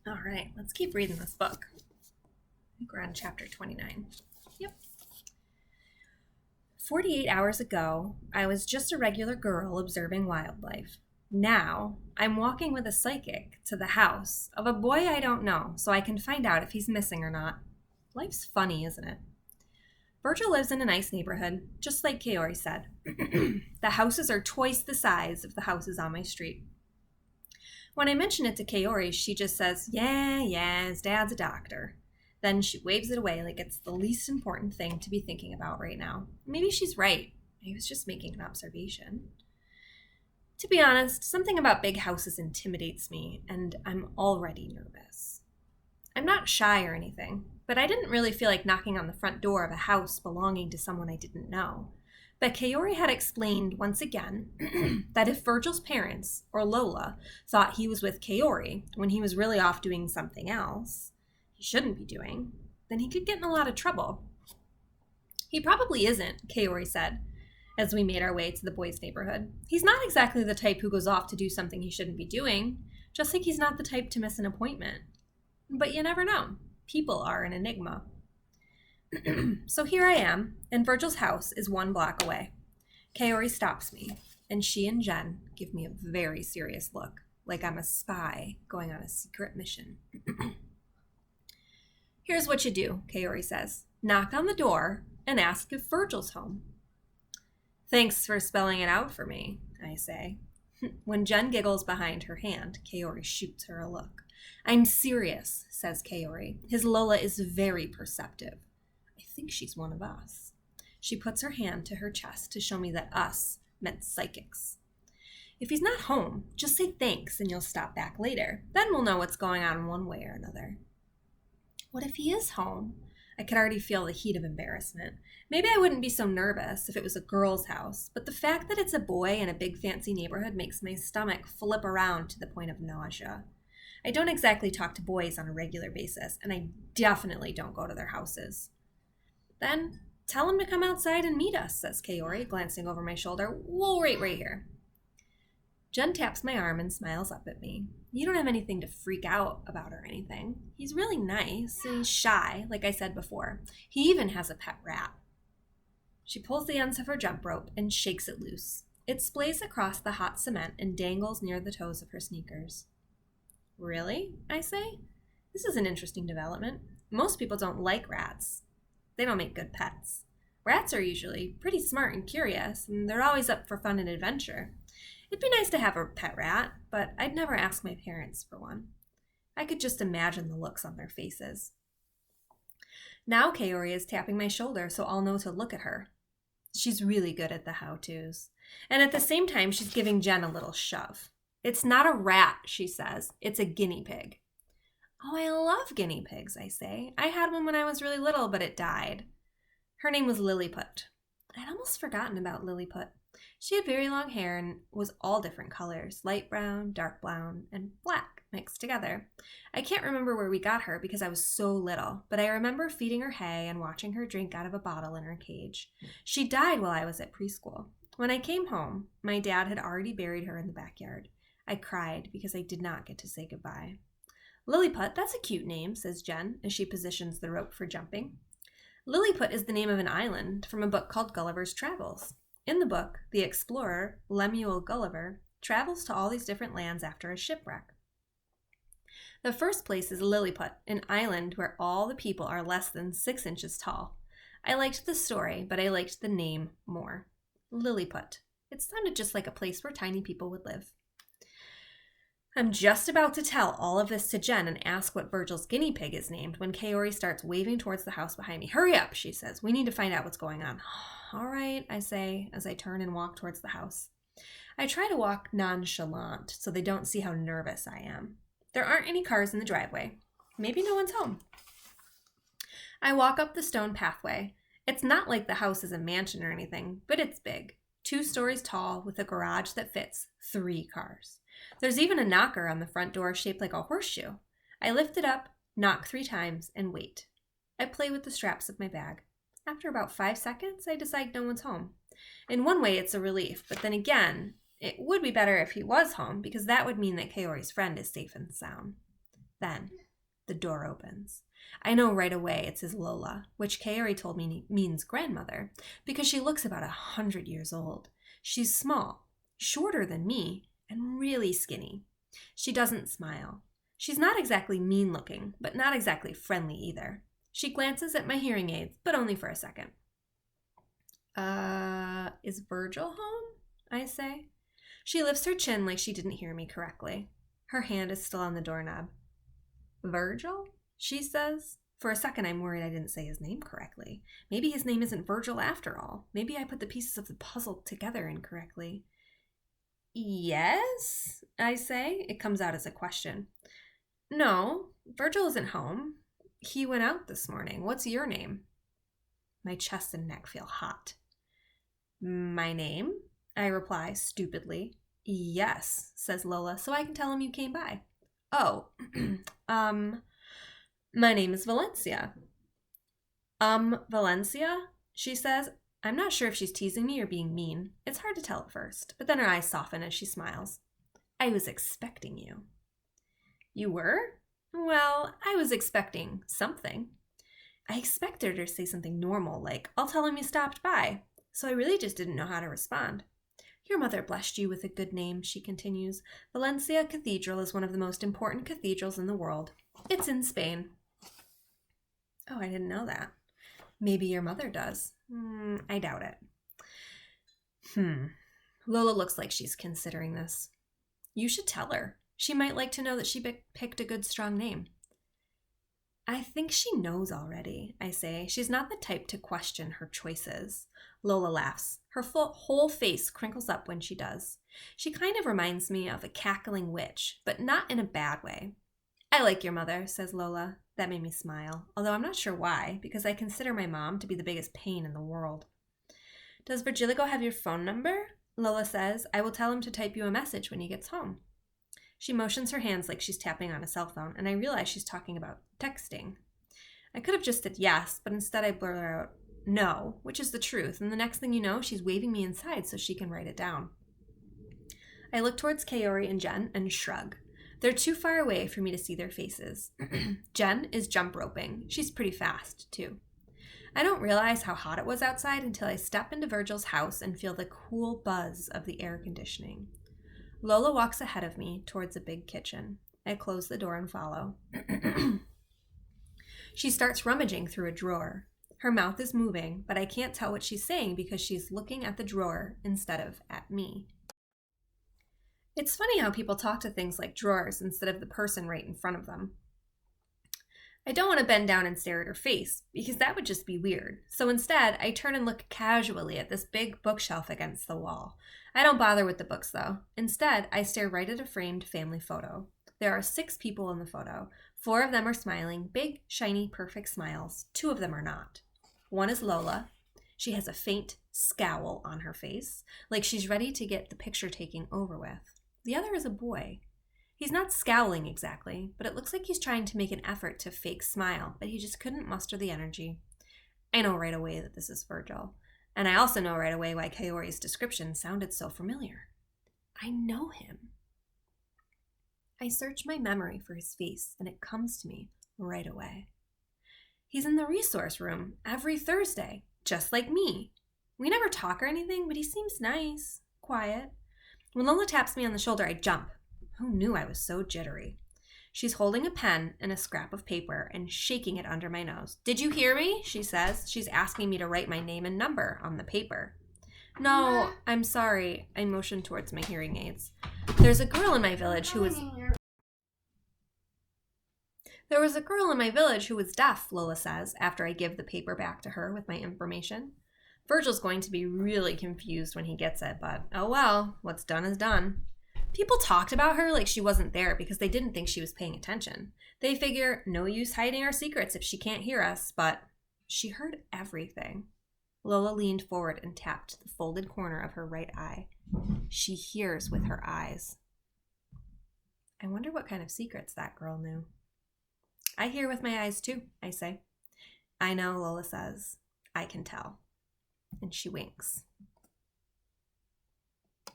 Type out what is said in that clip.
All right, let's keep reading this book. I think we're on chapter 29. Yep. 48 hours ago, I was just a regular girl observing wildlife. Now, I'm walking with a psychic to the house of a boy I don't know so I can find out if he's missing or not. Life's funny, isn't it? Virgil lives in a nice neighborhood, just like Kaori said. The houses are twice the size of the houses on my street. When I mention it to Kaori, she just says, yeah, his dad's a doctor. Then she waves it away like it's the least important thing to be thinking about right now. Maybe she's right. I was just making an observation. To be honest, something about big houses intimidates me, and I'm already nervous. I'm not shy or anything, but I didn't really feel like knocking on the front door of a house belonging to someone I didn't know. But Kaori had explained once again that if Virgil's parents, or Lola, thought he was with Kaori when he was really off doing something else he shouldn't be doing, then he could get in a lot of trouble. He probably isn't, Kaori said, as we made our way to the boys' neighborhood. He's not exactly the type who goes off to do something he shouldn't be doing, just like he's not the type to miss an appointment. But you never know. People are an enigma. So here I am, and Virgil's house is 1 block away. Kaori stops me, and she and Jen give me a very serious look, like I'm a spy going on a secret mission. Here's what you do, Kaori says. Knock on the door and ask if Virgil's home. Thanks for spelling it out for me, I say. When Jen giggles behind her hand, Kaori shoots her a look. I'm serious, says Kaori. His Lola is very perceptive. I think she's one of us. She puts her hand to her chest to show me that us meant psychics. If he's not home, just say thanks and you'll stop back later. Then we'll know what's going on one way or another. What if he is home? I could already feel the heat of embarrassment. Maybe I wouldn't be so nervous if it was a girl's house, but the fact that it's a boy in a big fancy neighborhood makes my stomach flip around to the point of nausea. I don't exactly talk to boys on a regular basis, and I definitely don't go to their houses. Then tell him to come outside and meet us, says Kaori, glancing over my shoulder. We'll wait right here. Jen taps my arm and smiles up at me. You don't have anything to freak out about or anything. He's really nice and he's shy, like I said before. He even has a pet rat. She pulls the ends of her jump rope and shakes it loose. It splays across the hot cement and dangles near the toes of her sneakers. Really? I say. This is an interesting development. Most people don't like rats. They don't make good pets. Rats are usually pretty smart and curious, and they're always up for fun and adventure. It'd be nice to have a pet rat, but I'd never ask my parents for one. I could just imagine the looks on their faces. Now Kaori is tapping my shoulder so I'll know to look at her. She's really good at the how-tos. And at the same time, she's giving Jen a little shove. It's not a rat, she says. It's a guinea pig. Oh, I love guinea pigs, I say. I had one when I was really little, but it died. Her name was Lilliput. I'd almost forgotten about Lilliput. She had very long hair and was all different colors, light brown, dark brown, and black mixed together. I can't remember where we got her because I was so little, but I remember feeding her hay and watching her drink out of a bottle in her cage. She died while I was at preschool. When I came home, my dad had already buried her in the backyard. I cried because I did not get to say goodbye. Lilliput, that's a cute name, says Jen as she positions the rope for jumping. Lilliput is the name of an island from a book called Gulliver's Travels. In the book, the explorer, Lemuel Gulliver, travels to all these different lands after a shipwreck. The first place is Lilliput, an island where all the people are less than 6 inches tall. I liked the story, but I liked the name more. Lilliput. It sounded just like a place where tiny people would live. I'm just about to tell all of this to Jen and ask what Virgil's guinea pig is named when Kaori starts waving towards the house behind me. Hurry up, she says. We need to find out what's going on. All right, I say as I turn and walk towards the house. I try to walk nonchalant so they don't see how nervous I am. There aren't any cars in the driveway. Maybe no one's home. I walk up the stone pathway. It's not like the house is a mansion or anything, but it's big. 2 stories tall with a garage that fits 3 cars. There's even a knocker on the front door shaped like a horseshoe. I lift it up, knock 3 times, and wait. I play with the straps of my bag. After about 5 seconds, I decide no one's home. In one way, it's a relief, but then again, it would be better if he was home because that would mean that Kaori's friend is safe and sound. Then the door opens. I know right away it says Lola, which Kaori told me means grandmother, because she looks about 100 years old. She's small, shorter than me, and really skinny. She doesn't smile. She's not exactly mean-looking, but not exactly friendly either. She glances at my hearing aids, but only for a second. Is Virgil home? I say. She lifts her chin like she didn't hear me correctly. Her hand is still on the doorknob. Virgil? She says. For a second, I'm worried I didn't say his name correctly. Maybe his name isn't Virgil after all. Maybe I put the pieces of the puzzle together incorrectly. Yes, I say. It comes out as a question. No, Virgil isn't home. He went out this morning. What's your name? My chest and neck feel hot. My name? I reply stupidly. Yes, says Lola, so I can tell him you came by. Oh, my name is Valencia. Valencia? She says. I'm not sure if she's teasing me or being mean. It's hard to tell at first, but then her eyes soften as she smiles. I was expecting you. You were? Well, I was expecting something. I expected her to say something normal, like, I'll tell him you stopped by. So I really just didn't know how to respond. Your mother blessed you with a good name, she continues. Valencia Cathedral is one of the most important cathedrals in the world. It's in Spain. Oh, I didn't know that. Maybe your mother does. I doubt it. Lola looks like she's considering this. You should tell her. She might like to know that she picked a good, strong name. I think she knows already, I say. She's not the type to question her choices. Lola laughs. Her whole face crinkles up when she does. She kind of reminds me of a cackling witch, but not in a bad way. I like your mother, says Lola. That made me smile, although I'm not sure why, because I consider my mom to be the biggest pain in the world. Does Virgiligo have your phone number? Lola says. I will tell him to type you a message when he gets home. She motions her hands like she's tapping on a cell phone, and I realize she's talking about texting. I could have just said yes, but instead I blur out no, which is the truth, and the next thing you know, she's waving me inside so she can write it down. I look towards Kaori and Jen and shrug. They're too far away for me to see their faces. Jen is jump roping. She's pretty fast, too. I don't realize how hot it was outside until I step into Virgil's house and feel the cool buzz of the air conditioning. Lola walks ahead of me towards a big kitchen. I close the door and follow. She starts rummaging through a drawer. Her mouth is moving, but I can't tell what she's saying because she's looking at the drawer instead of at me. It's funny how people talk to things like drawers instead of the person right in front of them. I don't want to bend down and stare at her face, because that would just be weird. So instead, I turn and look casually at this big bookshelf against the wall. I don't bother with the books, though. Instead, I stare right at a framed family photo. There are 6 people in the photo. 4 of them are smiling, big, shiny, perfect smiles. 2 of them are not. One is Lola. She has a faint scowl on her face, like she's ready to get the picture taking over with. The other is a boy. He's not scowling exactly, but it looks like he's trying to make an effort to fake smile, but he just couldn't muster the energy. I know right away that this is Virgil, and I also know right away why Kaori's description sounded so familiar. I know him. I search my memory for his face, and it comes to me right away. He's in the resource room every Thursday, just like me. We never talk or anything, but he seems nice, quiet. When Lola taps me on the shoulder, I jump. Who knew I was so jittery? She's holding a pen and a scrap of paper and shaking it under my nose. Did you hear me? She says. She's asking me to write my name and number on the paper. No, I'm sorry. I motion towards my hearing aids. There's a girl in my village who was deaf, Lola says, after I give the paper back to her with my information. Virgil's going to be really confused when he gets it, but oh well, what's done is done. People talked about her like she wasn't there because they didn't think she was paying attention. They figure no use hiding our secrets if she can't hear us, but she heard everything. Lola leaned forward and tapped the folded corner of her right eye. She hears with her eyes. I wonder what kind of secrets that girl knew. I hear with my eyes too, I say. I know, Lola says. I can tell. And she winks.